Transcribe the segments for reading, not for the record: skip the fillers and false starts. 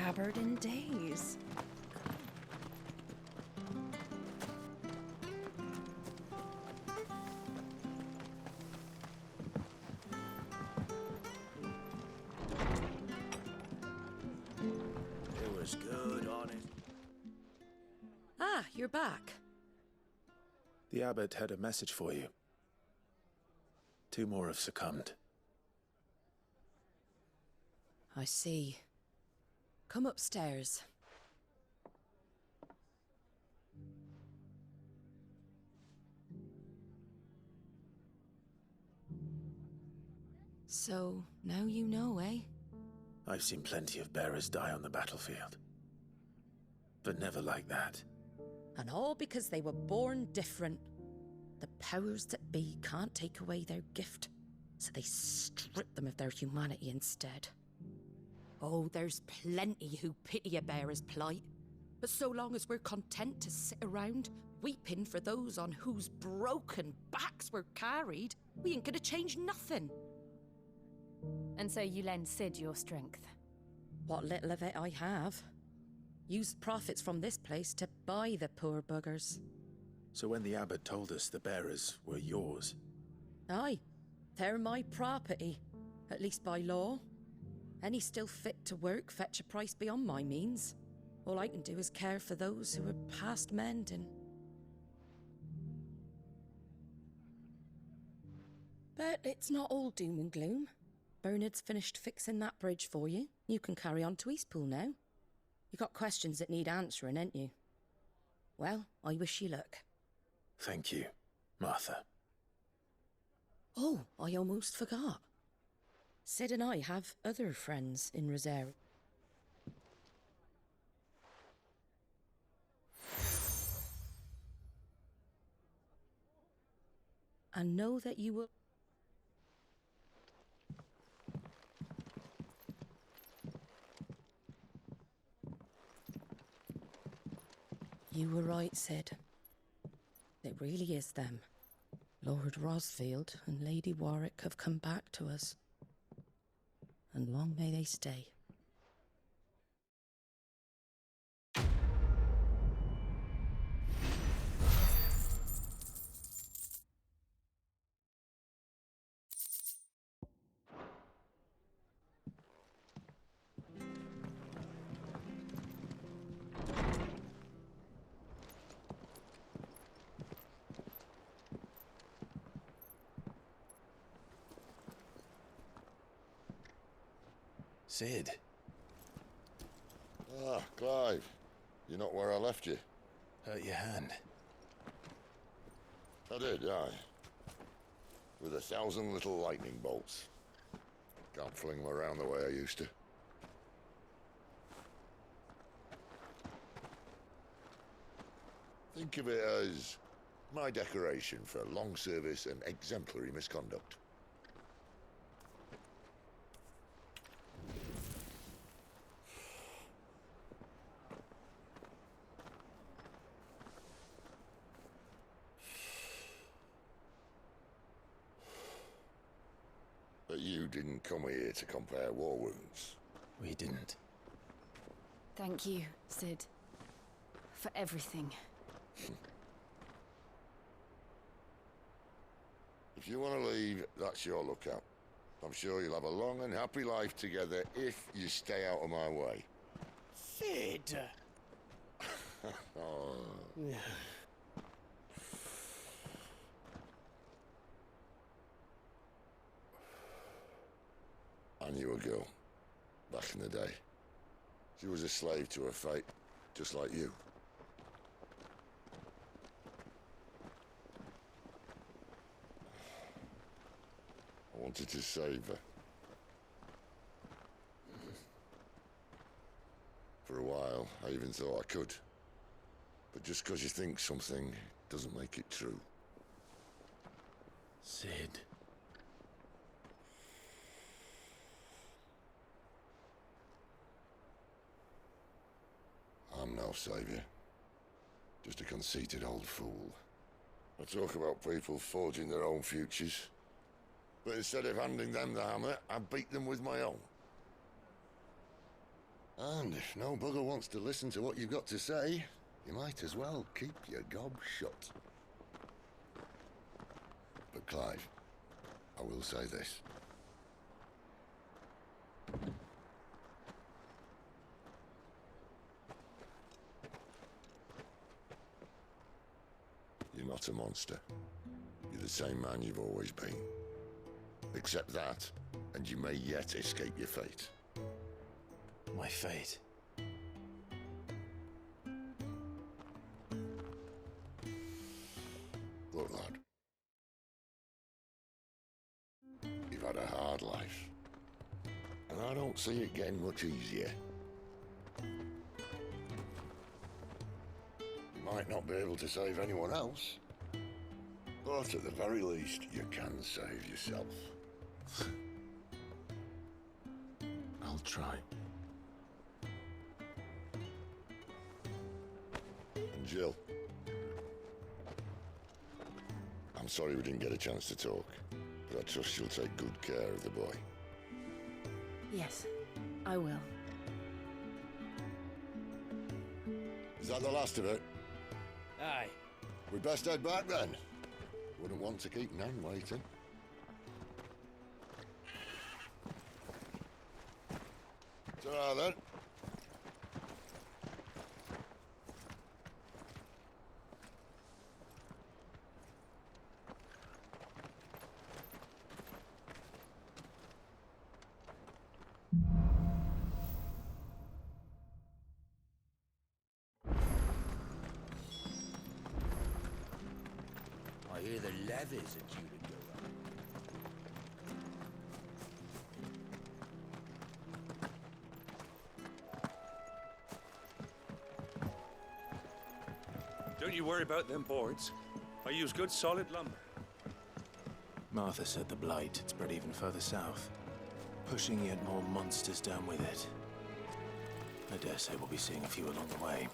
scabbard in days. It was good, honest. Ah, you're back. The abbot had a message for you. 2 more have succumbed. I see. Come upstairs. So, now you know, eh? I've seen plenty of bearers die on the battlefield. But never like that. And all because they were born different. The powers that be can't take away their gift, so they strip them of their humanity instead. Oh, there's plenty who pity a bearer's plight. But so long as we're content to sit around, weeping for those on whose broken backs we're carried, we ain't gonna change nothing. And so you lend Sid your strength? What little of it I have. Used profits from this place to buy the poor buggers. So when the abbot told us the bearers were yours... Aye, they're my property, at least by law. Any still fit to work fetch a price beyond my means. All I can do is care for those who are past mending. But it's not all doom and gloom. Bernard's finished fixing that bridge for you. You can carry on to Eastpool now. You got questions that need answering, ain't you? Well, I wish you luck. Thank you, Martha. Oh, I almost forgot. Sid and I have other friends in Rosario. And know that you will... You were right, Sid. It really is them. Lord Rosfield and Lady Warwick have come back to us. And long may they stay. Sid. Ah, Clive. You're not where I left you. Hurt your hand. I did, aye. With 1,000 little lightning bolts. Can't fling them around the way I used to. Think of it as my decoration for long service and exemplary misconduct. But you didn't come here to compare war wounds. We didn't. Thank you, Sid. For everything. If you want to leave, that's your lookout. I'm sure you'll have a long and happy life together if you stay out of my way. Sid! Oh. I knew a girl, back in the day. She was a slave to her fate, just like you. I wanted to save her. For a while, I even thought I could. But just because you think something doesn't make it true. Sid. I'm no savior. Just a conceited old fool. I talk about people forging their own futures. But instead of handing them the hammer, I beat them with my own. And if no bugger wants to listen to what you've got to say, you might as well keep your gob shut. But Clive, I will say this. You're not a monster. You're the same man you've always been. Accept that, and you may yet escape your fate. My fate. Look, lad. You've had a hard life. And I don't see it getting much easier. You might not be able to save anyone else, but at the very least, you can save yourself. I'll try. And Jill, I'm sorry we didn't get a chance to talk, but I trust you'll take good care of the boy. Yes, I will. Is that the last of it? Aye. We best head back then. Wouldn't want to keep Nan waiting. Ta-ra then. I hear the levies are due to go up. Don't you worry about them boards. I use good solid lumber. Martha said the blight had spread even further south, pushing yet more monsters down with it. I dare say we'll be seeing a few along the way.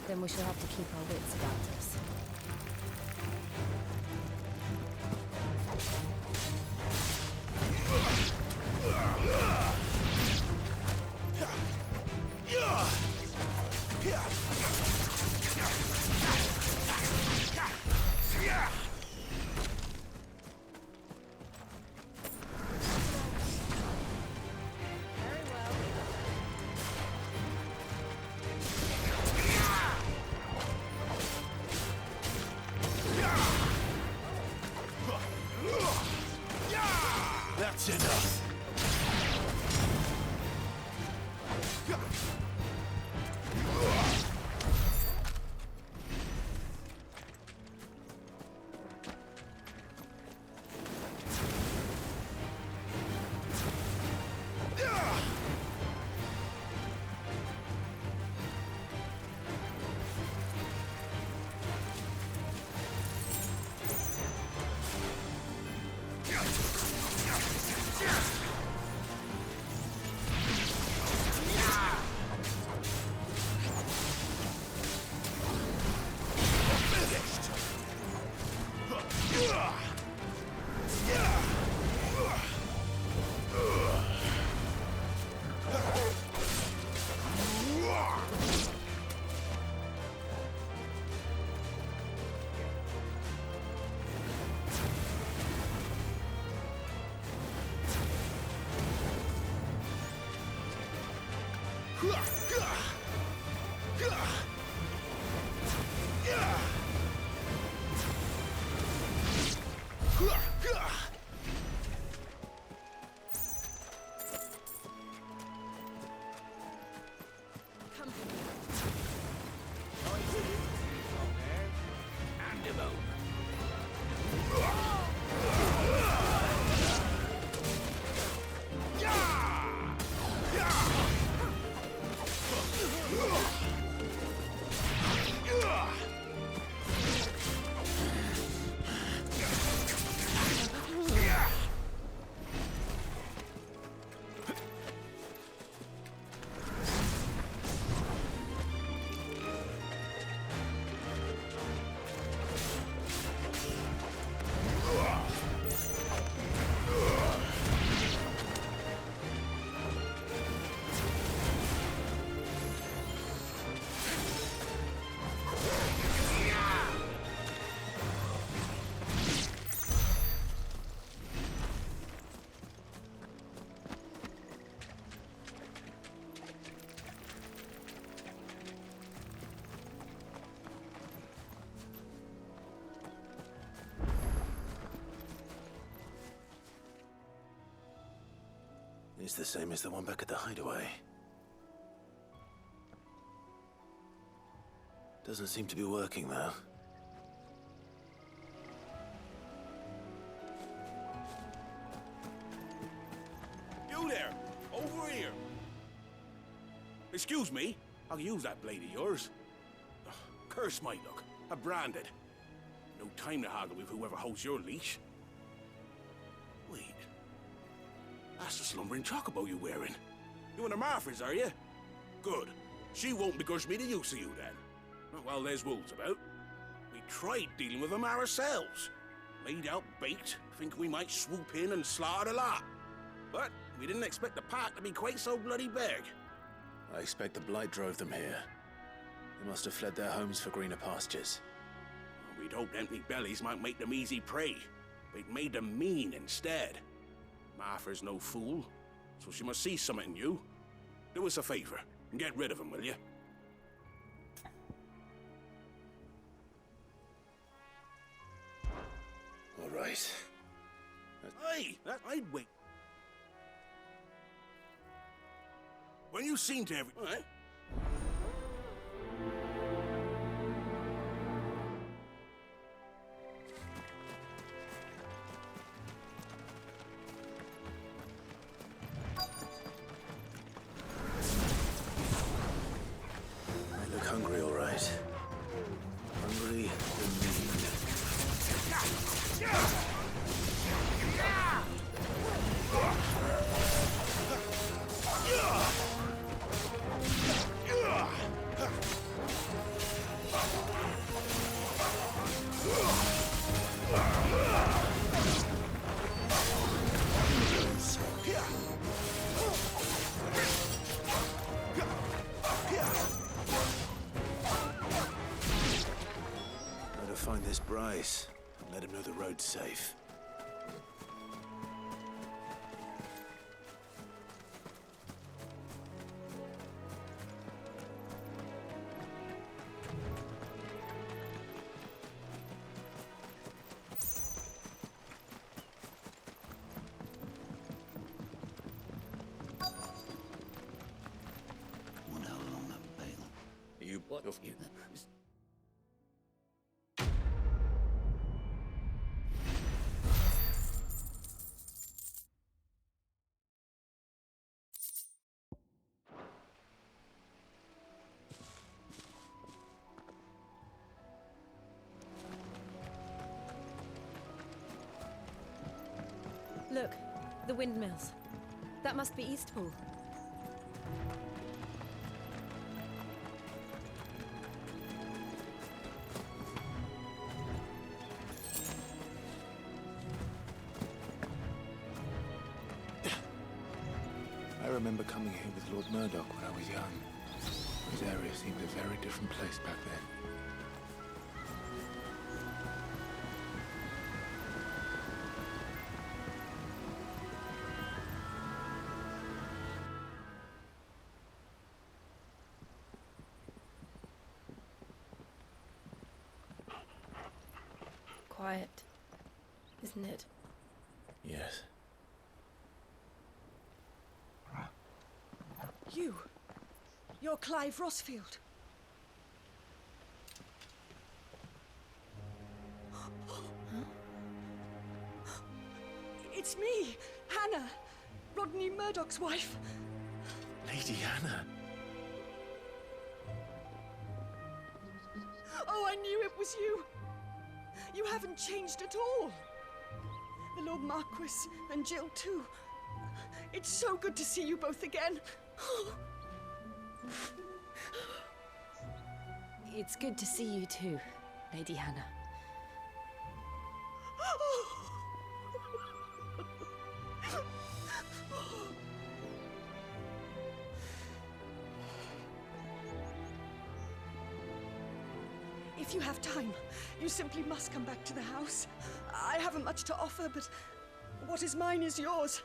Then we shall have to keep our wits about us. That's enough! It's the same as the one back at the hideaway. Doesn't seem to be working, though. You there! Over here! Excuse me? I can use that blade of yours. Ugh, curse my luck. I'm branded. No time to haggle with whoever holds your leash. Wait. That's the slumbering chocobo you're wearing. You and the Marfors, are you? Good. She won't begrudge me the use of you, then. Not while there's wolves about. We tried dealing with them ourselves. Laid out bait, thinking we might swoop in and slaughter the lot. But we didn't expect the pack to be quite so bloody big. I expect the Blight drove them here. They must have fled their homes for greener pastures. We'd hoped empty bellies might make them easy prey, but it made them mean instead. Martha's no fool, so she must see something in you. Do us a favor and get rid of them, will you? All right. Hey, I'd wait. When you seen to every... All right. They look hungry, all right. Hungry and mean. Gotta find this Bryce and let him know the road's safe. You... What? You... Look, the windmills. That must be Eastpool. I remember coming here with Lord Murdoch when I was young. This area seemed a very different place back then. Quiet, isn't it? Yes. You're Clive Rossfield. It's me, Hannah, Rodney Murdoch's wife. Lady Hannah. Oh, I knew it was you. You haven't changed at all. The Lord Marquis and Jill too. It's so good to see you both again. It's good to see you too, Lady Hannah. If you have time, you simply must come back to the house. I haven't much to offer, but what is mine is yours.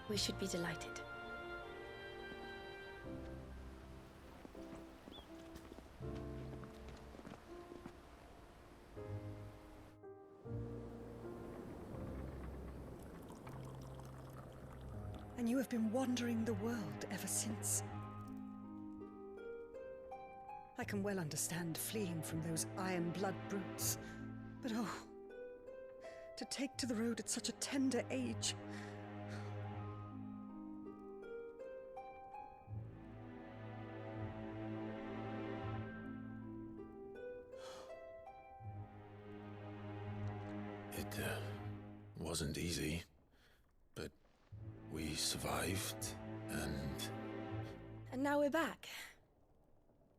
We should be delighted. And you have been wandering the world ever since. I can well understand fleeing from those iron blood brutes. But oh, to take to the road at such a tender age. It wasn't easy, but we survived, and... And now we're back.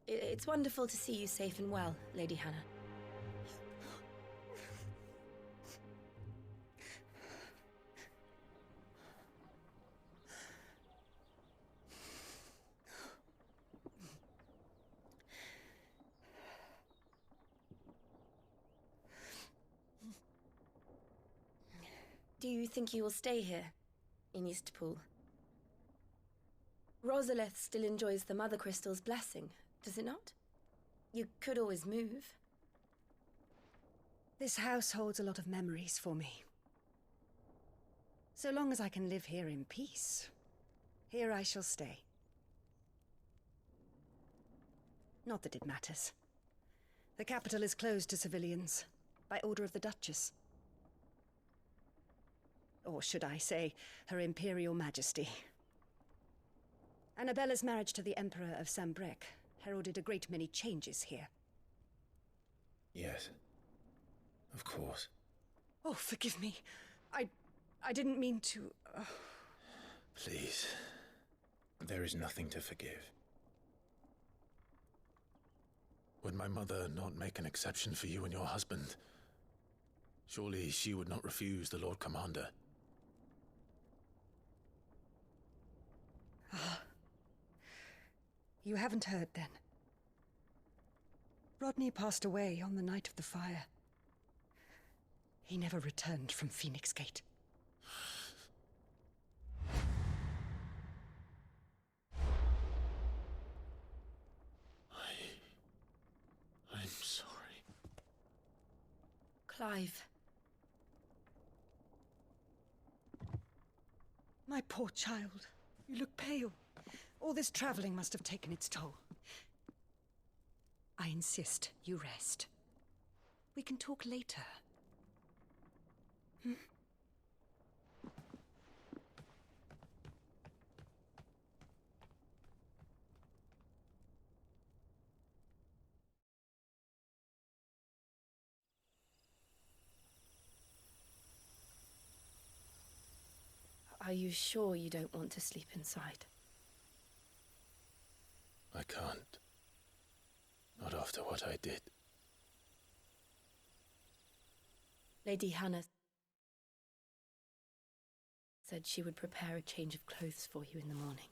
It's wonderful to see you safe and well, Lady Hannah. Do you think you will stay here, in Eastpool? Rosalith still enjoys the Mother Crystal's blessing, does it not? You could always move. This house holds a lot of memories for me. So long as I can live here in peace, here I shall stay. Not that it matters. The capital is closed to civilians, by order of the Duchess. Or should I say, Her Imperial Majesty. Annabella's marriage to the Emperor of Sambrec heralded a great many changes here. Yes. Of course. Oh, forgive me. I didn't mean to... Please. There is nothing to forgive. Would my mother not make an exception for you and your husband? Surely she would not refuse the Lord Commander. You haven't heard, then. Rodney passed away on the night of the fire. He never returned from Phoenix Gate. I'm sorry. Clive. My poor child. You look pale. All this traveling must have taken its toll. I insist you rest. We can talk later. Are you sure you don't want to sleep inside? I can't. Not after what I did. Lady Hannah said she would prepare a change of clothes for you in the morning.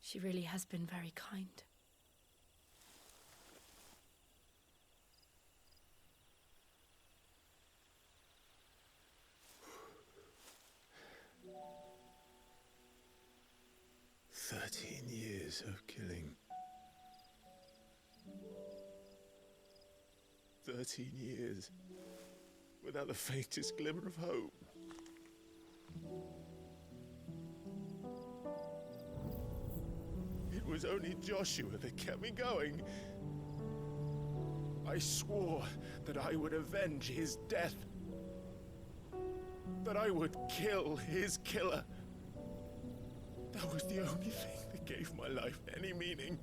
She really has been very kind. Years of killing. 13 years without the faintest glimmer of hope. It was only Joshua that kept me going. I swore that I would avenge his death. That I would kill his killer. That was the only thing that gave my life any meaning.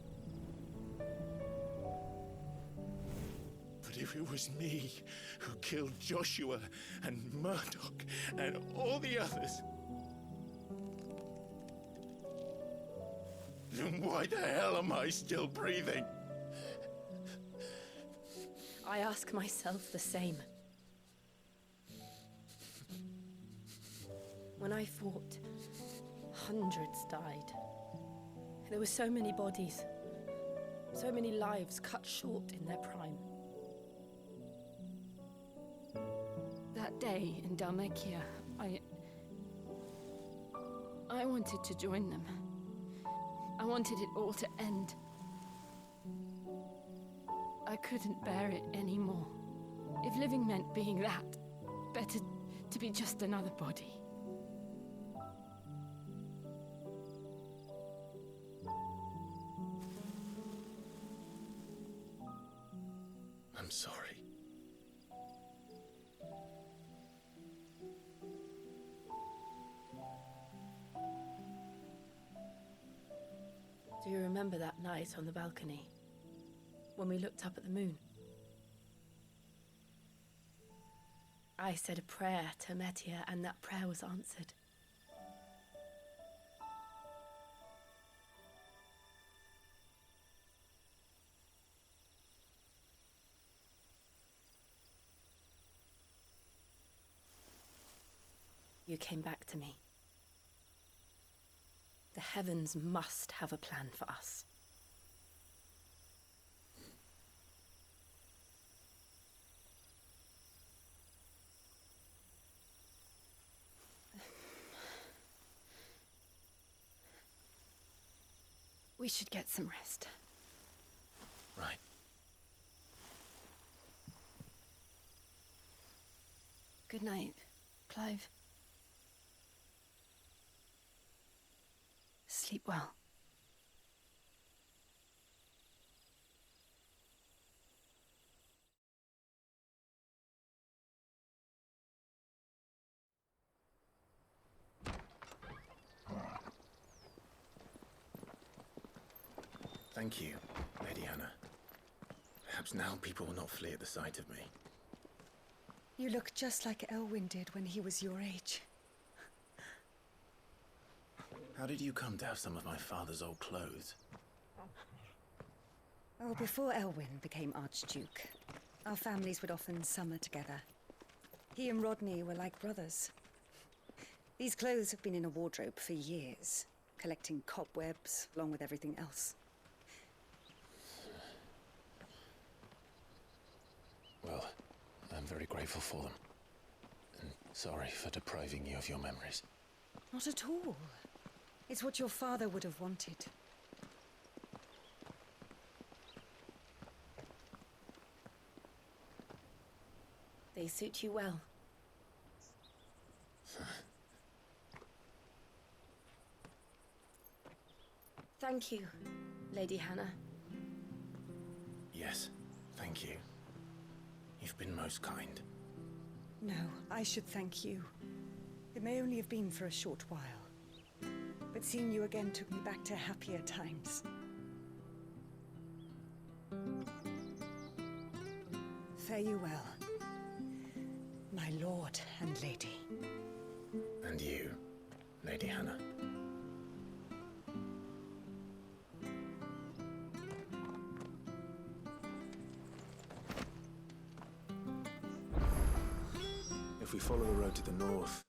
But if it was me who killed Joshua and Murdoch and all the others, then why the hell am I still breathing? I ask myself the same. When I fought, hundreds died. There were so many bodies, so many lives cut short in their prime. That day in Dalmekia, I wanted to join them. I wanted it all to end. I couldn't bear it anymore. If living meant being that, better to be just another body. I'm sorry. Do you remember that night on the balcony? When we looked up at the moon? I said a prayer to Metia, and that prayer was answered. You came back to me. The heavens must have a plan for us. We should get some rest. Right. Good night, Clive. Sleep well. Thank you, Lady Hannah. Perhaps now people will not flee at the sight of me. You look just like Elwyn did when he was your age. How did you come to have some of my father's old clothes? Oh, before Elwyn became Archduke, our families would often summer together. He and Rodney were like brothers. These clothes have been in a wardrobe for years, collecting cobwebs along with everything else. Well, I'm very grateful for them. And sorry for depriving you of your memories. Not at all. It's what your father would have wanted. They suit you well. Thank you, Lady Hannah. Yes, thank you. You've been most kind. No, I should thank you. It may only have been for a short while, but seeing you again took me back to happier times. Fare you well, my lord and lady. And you, Lady Hannah. If we follow the road to the north,